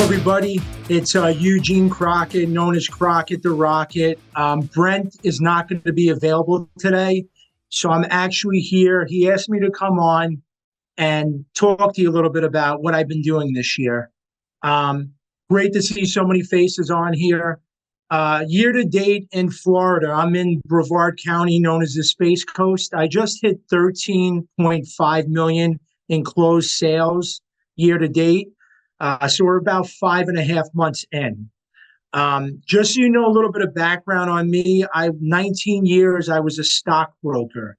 everybody. It's Eugene Crockett, known as Crockett the Rocket. Brent is not going to be available today, so I'm actually here. He asked me to come on and talk to you a little bit about what I've been doing this year. Great to see so many faces on here. Year to date in Florida, I'm in Brevard County, known as the Space Coast. I just hit 13.5 million in closed sales year to date. So we're about 5.5 months in. Just so you know a little bit of background on me, 19 years, I was a stockbroker.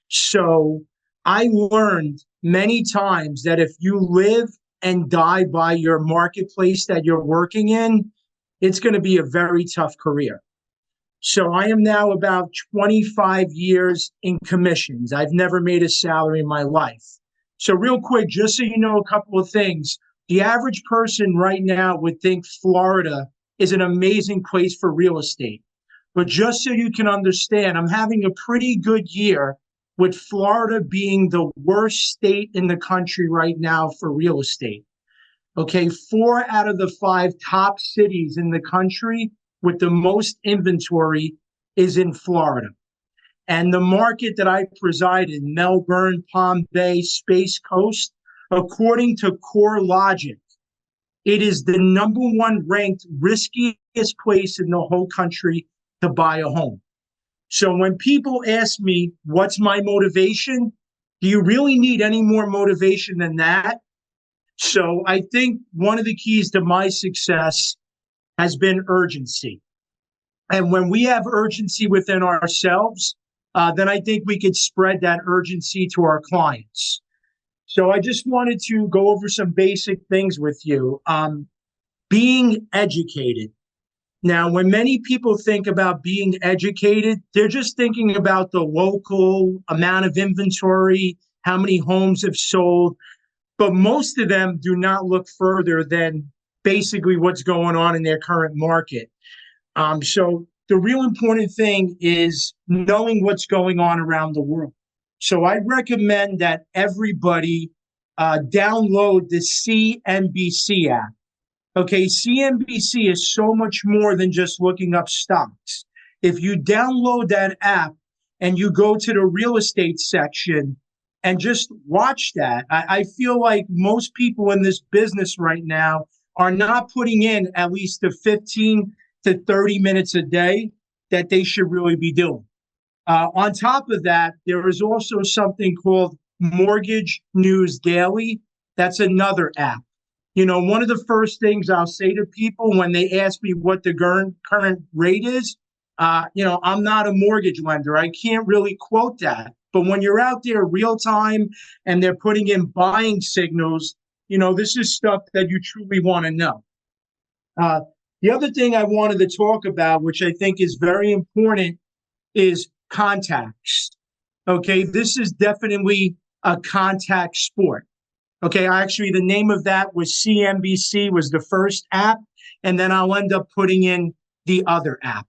So I learned many times that if you live and die by your marketplace that you're working in, it's going to be a very tough career. So I am now about 25 years in commissions. I've never made a salary in my life. So real quick, just so you know a couple of things, the average person right now would think Florida is an amazing place for real estate. But just so you can understand, I'm having a pretty good year with Florida being the worst state in the country right now for real estate. Okay, 4 out of the 5 top cities in the country with the most inventory is in Florida. And the market that I preside in, Melbourne, Palm Bay, Space Coast, according to CoreLogic, it is the number 1 ranked riskiest place in the whole country to buy a home. So when people ask me, what's my motivation? Do you really need any more motivation than that? So I think one of the keys to my success has been urgency. And when we have urgency within ourselves, then I think we could spread that urgency to our clients. So I just wanted to go over some basic things with you. Being educated. Now, when many people think about being educated, they're just thinking about the local amount of inventory, how many homes have sold. But most of them do not look further than basically what's going on in their current market. So the real important thing is knowing what's going on around the world. So I recommend that everybody download the CNBC app. Okay, CNBC is so much more than just looking up stocks. If you download that app and you go to the real estate section and just watch that, I feel like most people in this business right now are not putting in at least the 15 to 30 minutes a day that they should really be doing. On top of that, there is also something called Mortgage News Daily. That's another app. You know, one of the first things I'll say to people when they ask me what the current rate is, I'm not a mortgage lender. I can't really quote that. But when you're out there real time and they're putting in buying signals, this is stuff that you truly want to know. The other thing I wanted to talk about, which I think is very important, is contacts. Okay, this is definitely a contact sport. Okay, actually, the name of that was CNBC was the first app, and then I'll end up putting in the other app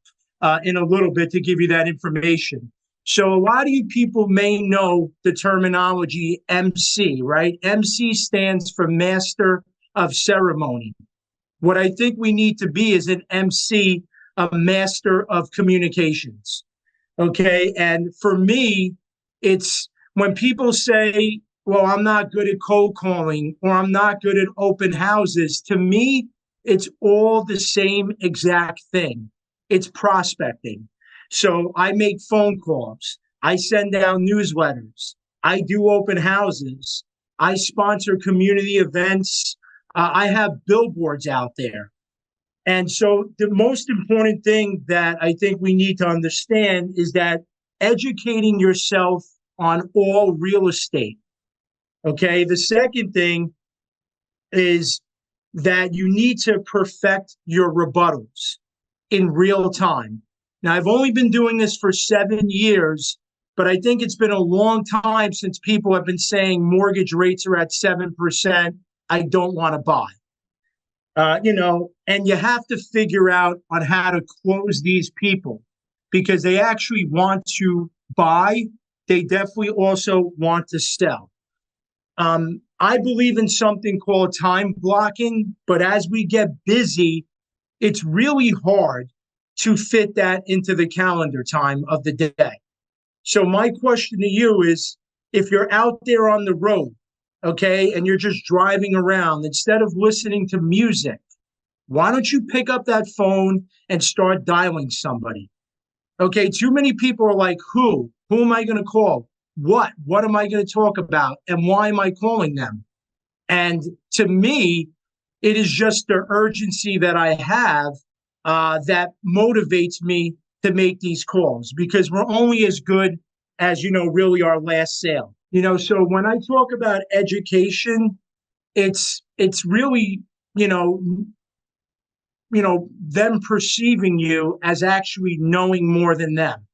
in a little bit to give you that information. So a lot of you people may know the terminology MC, right? MC stands for Master of Ceremony. What I think we need to be is an MC, a Master of Communications. Okay, and for me, it's when people say, well, I'm not good at cold calling or I'm not good at open houses. To me, it's all the same exact thing. It's prospecting. So I make phone calls. I send out newsletters. I do open houses. I sponsor community events. I have billboards out there. And so the most important thing that I think we need to understand is that educating yourself on all real estate. Okay. The second thing is that you need to perfect your rebuttals in real time. Now, I've only been doing this for 7 years, but I think it's been a long time since people have been saying mortgage rates are at 7%. I don't want to buy. And you have to figure out on how to close these people because they actually want to buy. They definitely also want to sell. I believe in something called time blocking, but as we get busy, it's really hard to fit that into the calendar time of the day. So my question to you is, if you're out there on the road, okay, and you're just driving around, instead of listening to music, why don't you pick up that phone and start dialing somebody? Okay, too many people are like, who? Who am I going to call? What? What am I going to talk about? And why am I calling them? And to me, it is just the urgency that I have that motivates me to make these calls, because we're only as good as, really our last sale. So when I talk about education, it's really, you know, them perceiving you as actually knowing more than them.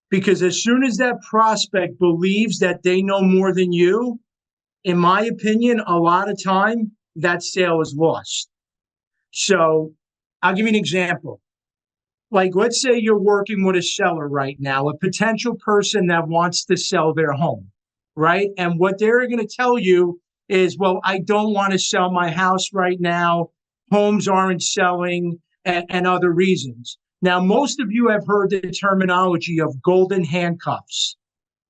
Because as soon as that prospect believes that they know more than you, in my opinion, a lot of time that sale is lost. So I'll give you an example. Like, let's say you're working with a seller right now, a potential person that wants to sell their home, right? And what they're going to tell you is, well, I don't want to sell my house right now. Homes aren't selling, and other reasons. Now, most of you have heard the terminology of golden handcuffs.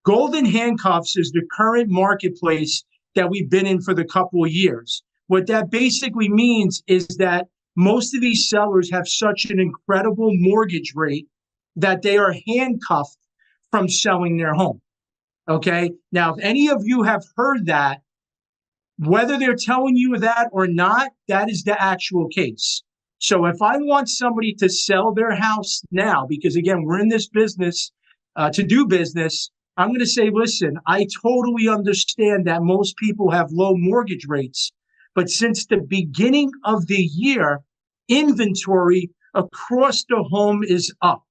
Golden handcuffs is the current marketplace that we've been in for the couple of years. What that basically means is that most of these sellers have such an incredible mortgage rate that they are handcuffed from selling their home. Okay. Now, if any of you have heard that, whether they're telling you that or not, that is the actual case. So if I want somebody to sell their house now, because again, we're in this business to do business, I'm going to say, listen, I totally understand that most people have low mortgage rates, but since the beginning of the year, inventory across the home is up.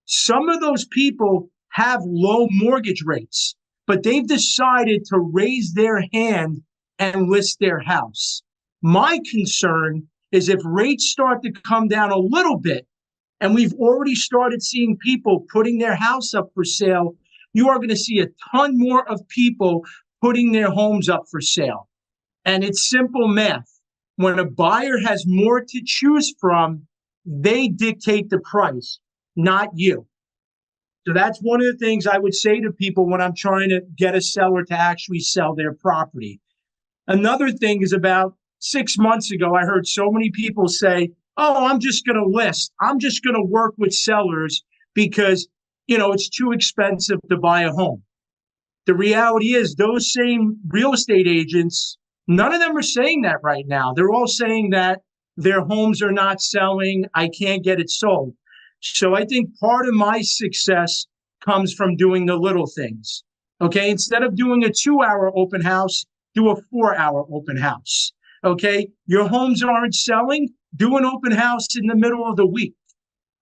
Some of those people have low mortgage rates, but they've decided to raise their hand and list their house. My concern is if rates start to come down a little bit, and we've already started seeing people putting their house up for sale, you are going to see a ton more of people putting their homes up for sale. And it's simple math. When a buyer has more to choose from, they dictate the price, not you. So that's one of the things I would say to people when I'm trying to get a seller to actually sell their property. Another thing is, about 6 months ago, I heard so many people say, oh, I'm just going to list. I'm just going to work with sellers because, it's too expensive to buy a home. The reality is those same real estate agents, none of them are saying that right now. They're all saying that their homes are not selling. I can't get it sold. So I think part of my success comes from doing the little things. Okay. Instead of doing a 2-hour open house, do a 4-hour open house. Okay. Your homes aren't selling. Do an open house in the middle of the week.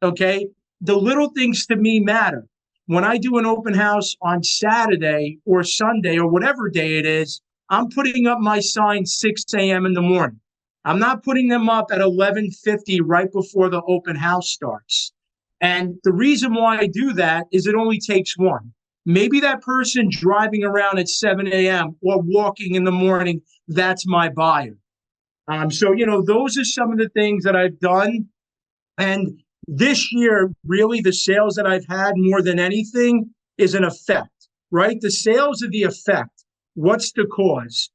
Okay. The little things to me matter. When I do an open house on Saturday or Sunday or whatever day it is, I'm putting up my signs 6 a.m. in the morning. I'm not putting them up at 11:50 right before the open house starts. And the reason why I do that is it only takes one. Maybe that person driving around at 7 a.m. or walking in the morning, that's my buyer. So, those are some of the things that I've done. And this year, really, the sales that I've had more than anything is an effect, right? The sales are the effect. What's the cause?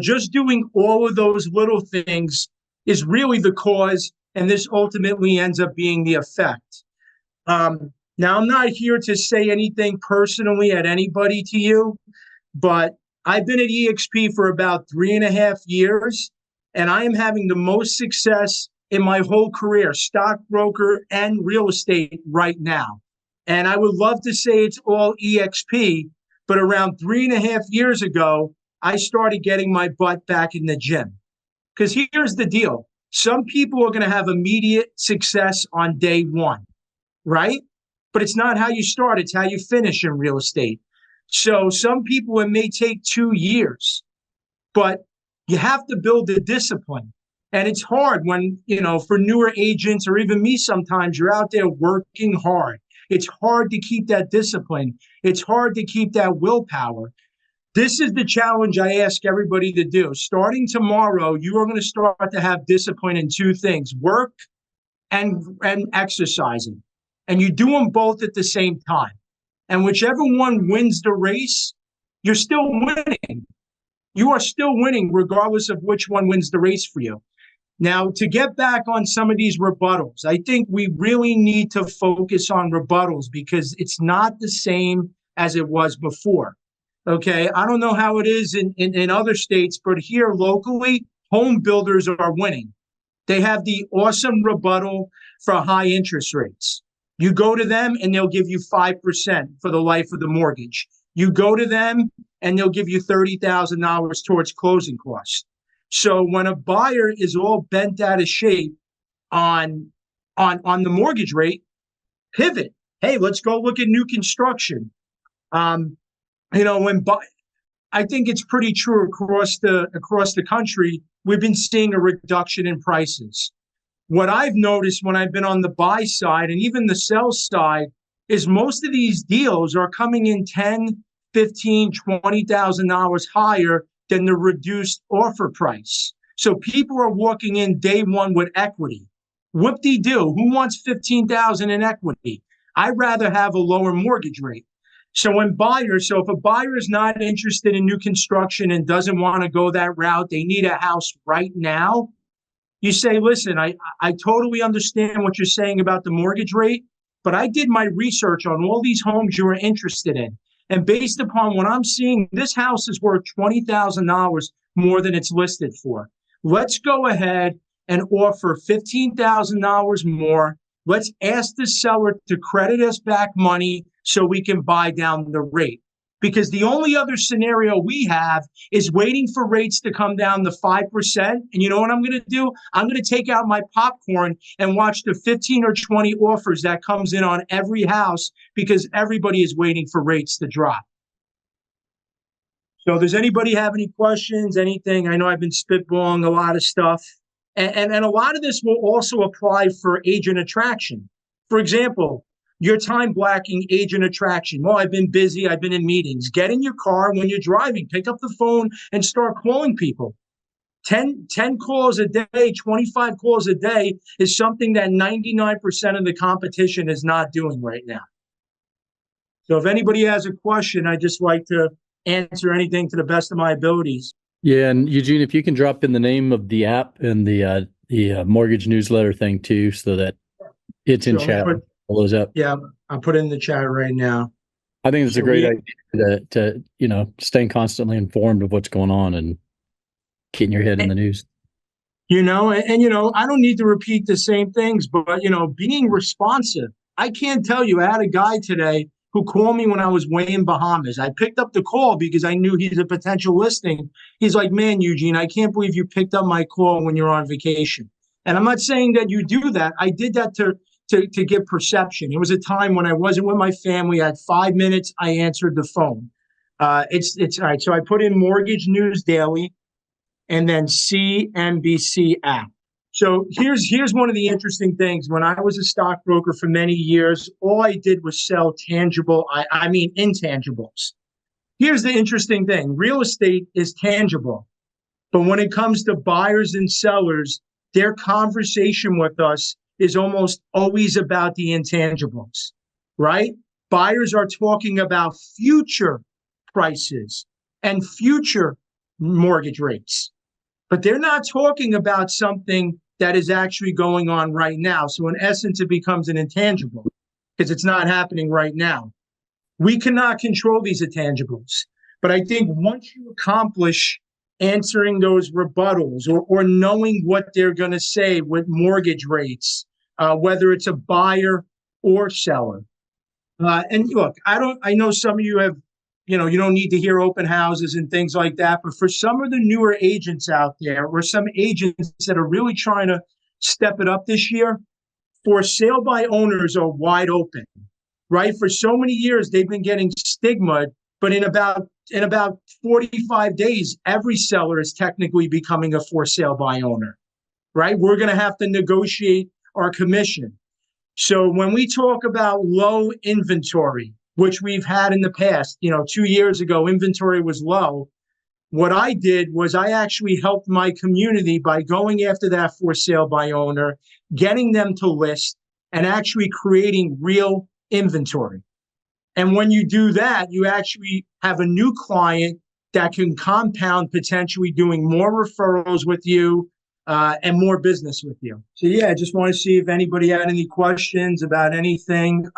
Just doing all of those little things is really the cause, and this ultimately ends up being the effect. Now, I'm not here to say anything personally at anybody to you, but I've been at EXP for about 3.5 years, and I am having the most success in my whole career, stockbroker and real estate right now. And I would love to say it's all EXP, but around 3.5 years ago, I started getting my butt back in the gym. Because here's the deal. Some people are going to have immediate success on day one, right? But it's not how you start, it's how you finish in real estate. So some people, it may take 2 years, but you have to build the discipline. And it's hard when, for newer agents or even me, sometimes you're out there working hard. It's hard to keep that discipline. It's hard to keep that willpower. This is the challenge I ask everybody to do. Starting tomorrow, you are going to start to have discipline in two things: work and exercising. And you do them both at the same time. And whichever one wins the race, you're still winning. You are still winning regardless of which one wins the race for you. Now, to get back on some of these rebuttals, I think we really need to focus on rebuttals because it's not the same as it was before. Okay, I don't know how it is in other states, but here locally, home builders are winning. They have the awesome rebuttal for high interest rates. You go to them and they'll give you 5% for the life of the mortgage. You go to them and they'll give you $30,000 towards closing costs. So when a buyer is all bent out of shape on the mortgage rate, pivot. Hey, let's go look at new construction. I think it's pretty true across the country. We've been seeing a reduction in prices. What I've noticed when I've been on the buy side and even the sell side is most of these deals are coming in $10,000, $15,000, $20,000 higher than the reduced offer price. So people are walking in day one with equity. Whoop-de-doo, who wants $15,000 in equity? I'd rather have a lower mortgage rate. So if a buyer is not interested in new construction and doesn't want to go that route, they need a house right now. You say, listen, I totally understand what you're saying about the mortgage rate, but I did my research on all these homes you are interested in. And based upon what I'm seeing, this house is worth $20,000 more than it's listed for. Let's go ahead and offer $15,000 more. Let's ask the seller to credit us back money so we can buy down the rate. Because the only other scenario we have is waiting for rates to come down to 5%. And you know what I'm going to do? I'm going to take out my popcorn and watch the 15 or 20 offers that comes in on every house because everybody is waiting for rates to drop. So does anybody have any questions, anything? I know I've been spitballing a lot of stuff. And a lot of this will also apply for agent attraction. For example, your time blocking agent attraction. Well, I've been busy. I've been in meetings. Get in your car when you're driving. Pick up the phone and start calling people. 10 calls a day, 25 calls a day is something that 99% of the competition is not doing right now. So if anybody has a question, I'd just like to answer anything to the best of my abilities. Yeah, and Eugene, if you can drop in the name of the app and the mortgage newsletter thing too, so that it's in chat. All those up. Yeah, I'll put it in the chat right now. I think it's a great idea to staying constantly informed of what's going on and keeping your head in the news. I don't need to repeat the same things, but being responsive. I can't tell you. I had a guy today who called me when I was way in Bahamas. I picked up the call because I knew he's a potential listing. He's like, man, Eugene, I can't believe you picked up my call when you're on vacation. And I'm not saying that you do that. I did that to get perception. It was a time when I wasn't with my family. I had 5 minutes. I answered the phone. It's all right. So I put in Mortgage News Daily and then CNBC app. So here's one of the interesting things. When I was a stockbroker for many years, all I did was sell intangibles. Here's the interesting thing. Real estate is tangible. But when it comes to buyers and sellers, their conversation with us is almost always about the intangibles, right? Buyers are talking about future prices and future mortgage rates, but they're not talking about something that is actually going on right now. So in essence, it becomes an intangible because it's not happening right now. We cannot control these intangibles, but I think once you accomplish answering those rebuttals or knowing what they're going to say with mortgage rates, whether it's a buyer or seller. And look, I know some of you have, you don't need to hear open houses and things like that. But for some of the newer agents out there or some agents that are really trying to step it up this year, for sale by owners are wide open, right? For so many years, they've been getting stigma, but in about 45 days, every seller is technically becoming a for sale by owner, right? We're going to have to negotiate our commission. So when we talk about low inventory, which we've had in the past. 2 years ago, inventory was low. What I did was I actually helped my community by going after that for sale by owner, getting them to list, and actually creating real inventory. And when you do that, you actually have a new client that can compound, potentially doing more referrals with you and more business with you. So yeah, I just want to see if anybody had any questions about anything.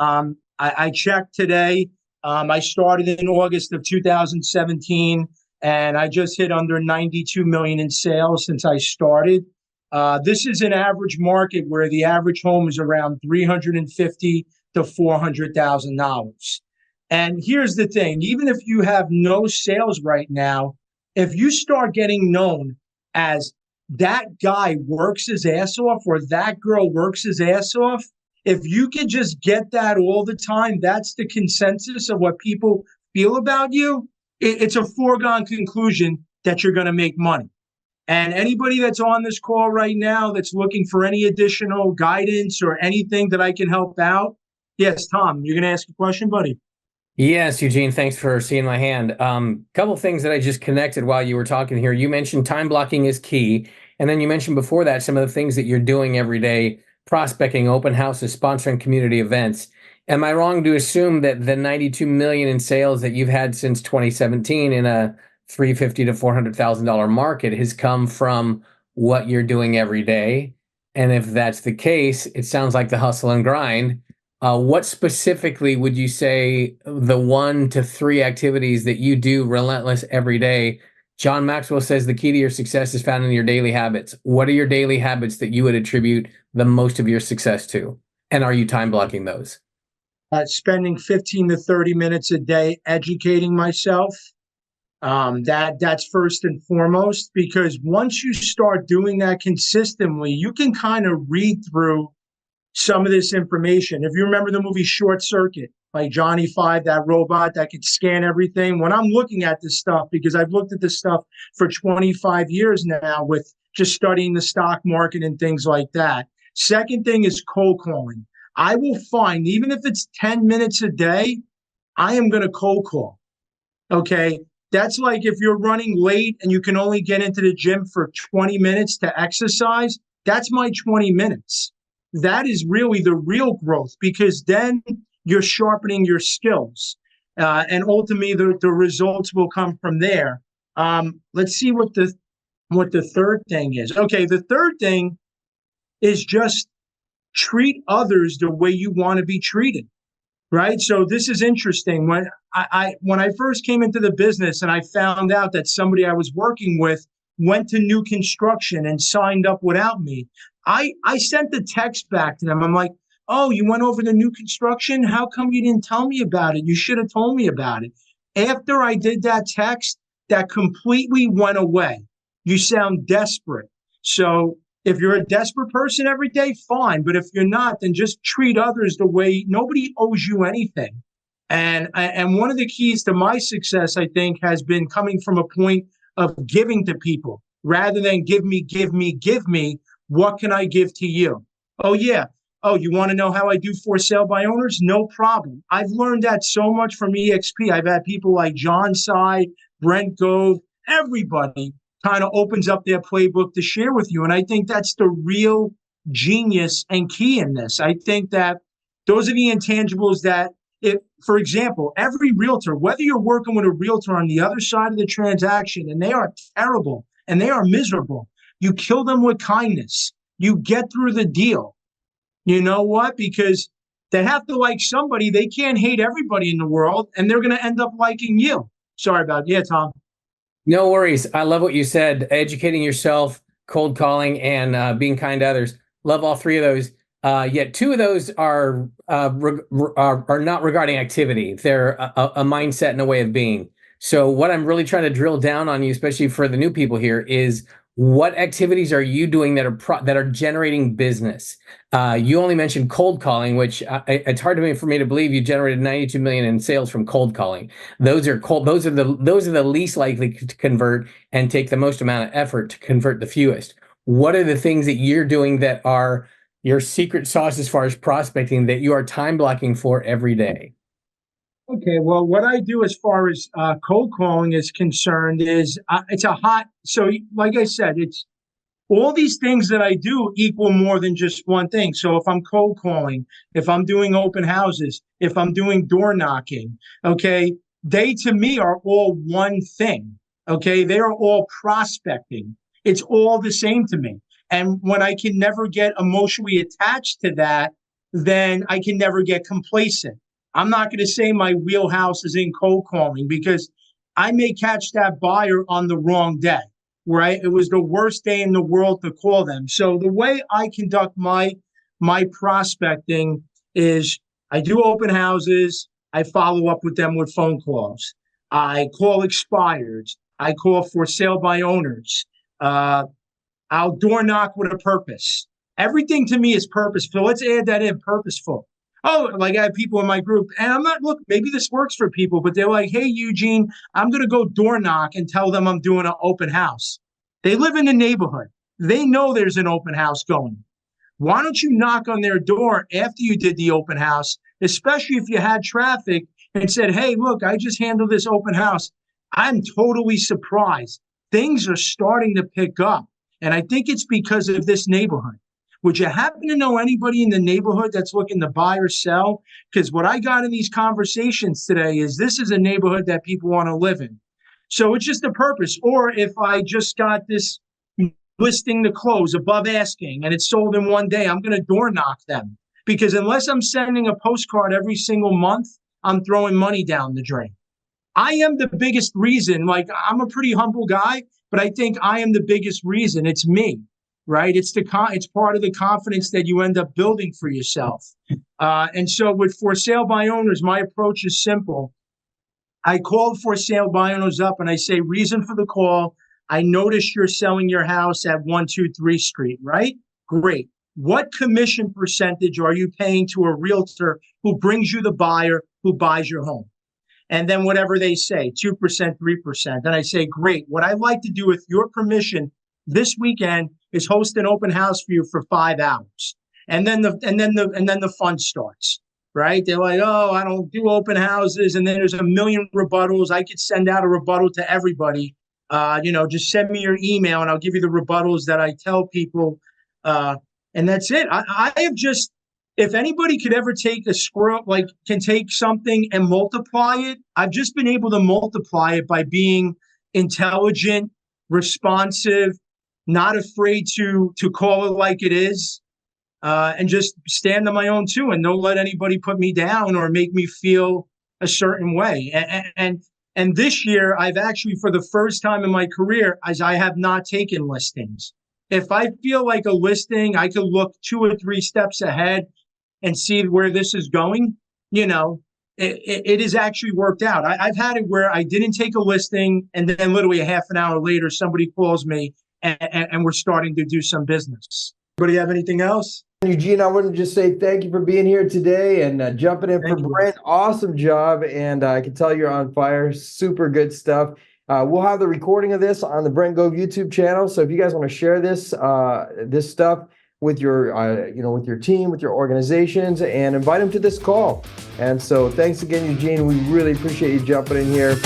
I checked today. I started in August of 2017, and I just hit under 92 million in sales since I started. This is an average market where the average home is around $350,000 to $400,000. And here's the thing, even if you have no sales right now, if you start getting known as that guy works his ass off or that girl works his ass off, if you could just get that all the time, that's the consensus of what people feel about you, it's a foregone conclusion that you're going to make money. And anybody that's on this call right now that's looking for any additional guidance or anything that I can help out, yes, Tom, you're going to ask a question, buddy? Yes, Eugene, thanks for seeing my hand. Couple of things that I just connected while you were talking here. You mentioned time blocking is key. And then you mentioned before that some of the things that you're doing every day, prospecting, open houses, sponsoring community events. Am I wrong to assume that the 92 million in sales that you've had since 2017 in a $350,000 to $400,000 market has come from what you're doing every day? And if that's the case, it sounds like the hustle and grind. What specifically would you say the 1 to 3 activities that you do relentless every day? John Maxwell says the key to your success is found in your daily habits. What are your daily habits that you would attribute the most of your success to? And are you time blocking those? Spending 15 to 30 minutes a day educating myself. That's first and foremost, because once you start doing that consistently, you can kind of read through some of this information. If you remember the movie Short Circuit by Johnny Five, that robot that could scan everything. When I'm looking at this stuff, because I've looked at this stuff for 25 years now with just studying the stock market and things like that. Second thing is cold calling. I will find, even if it's 10 minutes a day, I am going to cold call. Okay. That's like if you're running late and you can only get into the gym for 20 minutes to exercise, that's my 20 minutes. That is really the real growth, because then you're sharpening your skills. And ultimately, the results will come from there. Let's see what the third thing is. Okay, the third thing is just treat others the way you want to be treated, right? So this is interesting. When I first came into the business and I found out that somebody I was working with went to new construction and signed up without me, I sent the text back to them. I'm like, oh, you went over the new construction? How come you didn't tell me about it? You should have told me about it. After I did that text, that completely went away. You sound desperate. So if you're a desperate person every day, fine. But if you're not, then just treat others the way nobody owes you anything. And one of the keys to my success, I think, has been coming from a point of giving to people rather than give me. What can I give to you? Oh, yeah. Oh, you want to know how I do for sale by owners? No problem. I've learned that so much from EXP. I've had people like John Sy, Brent Gove, everybody kind of opens up their playbook to share with you. And I think that's the real genius and key in this. I think that those are the intangibles that, if, for example, every realtor, whether you're working with a realtor on the other side of the transaction and they are terrible and they are miserable, you kill them with kindness. You get through the deal. You know what? Because they have to like somebody. They can't hate everybody in the world, and they're going to end up liking you. Sorry about it. Yeah, Tom. No worries. I love what you said. Educating yourself, cold calling, and being kind to others. Love all three of those. Yet two of those are not regarding activity. They're a mindset and a way of being. So what I'm really trying to drill down on you, especially for the new people here, is what activities are you doing that are generating business? You only mentioned cold calling, which it's hard for me to believe you generated 92 million in sales from cold calling. Those are the least likely to convert and take the most amount of effort to convert the fewest. What are the things that you're doing that are your secret sauce as far as prospecting that you are time blocking for every day? Okay, well, what I do as far as cold calling is concerned is so like I said, it's all these things that I do equal more than just one thing. So if I'm cold calling, if I'm doing open houses, if I'm doing door knocking, okay, they to me are all one thing. Okay, they are all prospecting. It's all the same to me. And when I can never get emotionally attached to that, then I can never get complacent. I'm not going to say my wheelhouse is in cold calling because I may catch that buyer on the wrong day, right? It was the worst day in the world to call them. So the way I conduct my prospecting is I do open houses. I follow up with them with phone calls. I call expireds. I call for sale by owners. I'll door knock with a purpose. Everything to me is purposeful. Let's add that in, purposeful. Oh, like I have people in my group, and I'm not, look, maybe this works for people, but they're like, hey, Eugene, I'm going to go door knock and tell them I'm doing an open house. They live in the neighborhood. They know there's an open house going. Why don't you knock on their door after you did the open house, especially if you had traffic and said, hey, look, I just handled this open house. I'm totally surprised. Things are starting to pick up. And I think it's because of this neighborhood. Would you happen to know anybody in the neighborhood that's looking to buy or sell? Because what I got in these conversations today is this is a neighborhood that people want to live in. So it's just a purpose. Or if I just got this listing to close above asking and it's sold in one day, I'm going to door knock them. Because unless I'm sending a postcard every single month, I'm throwing money down the drain. I am the biggest reason. Like, I'm a pretty humble guy, but I think I am the biggest reason. It's me. Right? It's part of the confidence that you end up building for yourself. And so with for sale by owners, my approach is simple. I call for sale by owners up and I say, reason for the call. I noticed you're selling your house at 123 Street, right? Great. What commission percentage are you paying to a realtor who brings you the buyer who buys your home? And then whatever they say, 2%, 3%. Then I say, great. What I'd like to do with your permission this weekend is host an open house for you for 5 hours. And then the fun starts, right? They're like, oh, I don't do open houses. And then there's a million rebuttals. I could send out a rebuttal to everybody. Just send me your email and I'll give you the rebuttals that I tell people. And that's it. I have just, if anybody could ever take a squirrel, like can take something and multiply it, I've just been able to multiply it by being intelligent, responsive, not afraid to call it like it is, and just stand on my own too, and don't let anybody put me down or make me feel a certain way. And this year, I've actually, for the first time in my career, as I have not taken listings. If I feel like a listing, I could look 2 or 3 steps ahead and see where this is going. It has actually worked out. I've had it where I didn't take a listing, and then literally a half an hour later, somebody calls me. And we're starting to do some business. Anybody have anything else? Eugene, I want to just say thank you for being here today and jumping in for Brent. Awesome job. And I can tell you're on fire. Super good stuff. We'll have the recording of this on the Brent Gove YouTube channel. So if you guys want to share this stuff with your with your team, with your organizations, and invite them to this call. And so thanks again, Eugene. We really appreciate you jumping in here.